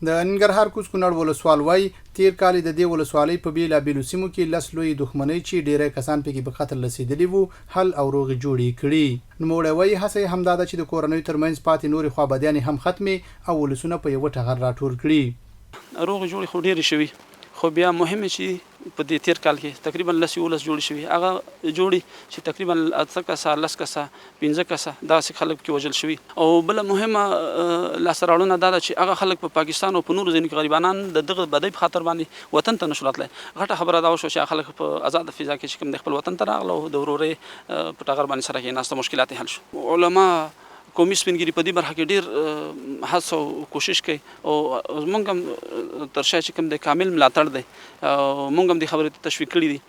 د ننګرهار کوز کونړ ولسوالۍ تیر کال د دې ولسوالۍ په بیلابیلو سیمو کې لس لوی دښمنۍ چې ډیری کسان پکې په قتل رسېدلي وو حل او روغې جوړې کړي. نوموړی وایي هڅه یې همدا ده چې د کورنیو ترمنځ پاتې نورې خوابدیانې هم ختمې او ولسونه په یوه ټغر راټول کړي. روغې جوړې خو ډېرې شوي خو بیا مهمه چې په دې تیر کال کې تقریبا 10 جوړې شوي هغه جوړې چې تقریبا 8 کسه 10 کسه 15 کسه داسې خلک کې وژل شوي او بل مهمه لاسته راوړنه دا ده چې هغه خلک په پاکستان او په نورو ځینو کې غریبانان د دغه بدۍ په خاطر باندې وطن ته نشو راتلی. غټه خبره دا وشوه چې خلک په آزاد فضا کې چې کوم د خپل وطن ته راغله او د ورورې په ټغر باندې سره کېناسته مشکلات حل شو. علما قومي سپینګیري په دې برخه کې ډېر هڅه او کوشش کوي او موږ هم تر شا چې کوم د کامل ملاتړ دی موږ هم د خبرې ته تشویق کړي دي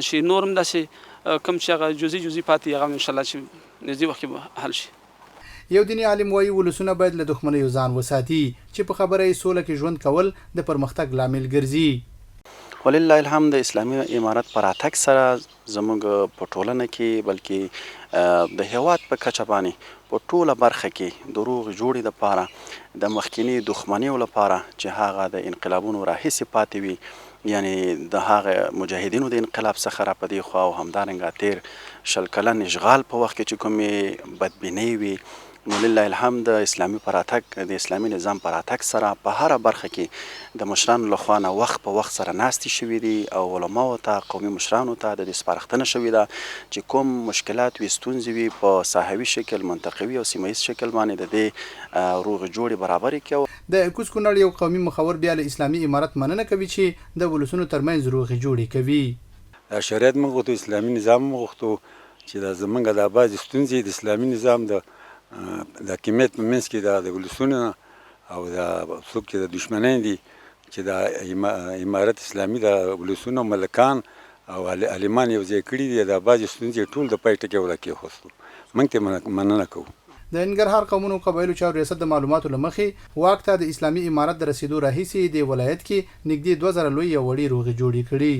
چې نور هم داسې کوم چې هغه جزئی پاتې هغه انشاءالله چې نږدې وخت کې حل شي. یو دیني عالم وایي ولسونه باید له دښمنیو ځان وساتي چې په خبره یې سوله کې ژوند کول د پرمختګ لامل ګرځي. ولله الحمد د اسلامي امارت پر راتګ سره زموږ په ټولنه کې بلکې د هیواد په کچه باندې په ټوله برخه کې د روغ جوړې لپاره د مخکینی دښمنیو لپاره چې هغه د انقلابونو راهیسې پاتې وي یعنی د هغه مجاهدینو د انقلاب څخه را پدې خوا او همدارنګه تیر 20 کلن اشغال په وخت کې چې کومې بدبینۍ وي نو لله الحمد د اسلامي پراتګ د اسلامي نظام پراتګ سره په هر برخه کې د مشرانو لخوا نه وخت په وخت سره ناستې شوي دي او علماو ته قومي مشرانو ته د دې سپارښتنه شوې ده چې کوم مشکلات وي ستونزې وي په ساحوي شکل منطقوي او سیمهیز شکل باندې د دې روغې جوړې برابرې کړي. د کوز کونړ یو قومي مخور بیا له اسلامي امارت مننه کوي چې د ولسونو ترمنځ روغې جوړې کوي. شریعت موږ غوښتو اسلامي نظام موږ غوښتو چې د زمونږ د بعضې ستونزې د اسلامي نظام د حاکمیت په منځ کې د ولسونو او د څوک چې د دشمنان دي چې د امارت اسلامي د ولسونو ملکان او عالمان یو ځای کړي دي د بعضې ستونزې ټول د پای ټکی ولا کېښوستو. موږ ته مننه کوو. د ننګرهار قومونو قبایلو چارو ریاست د معلوماتو له مخې واک ته د اسلامي امارت د رسېدو راهیسې د ولایت کې نږدې 2000 لوی او وړې روغې جوړې کړي.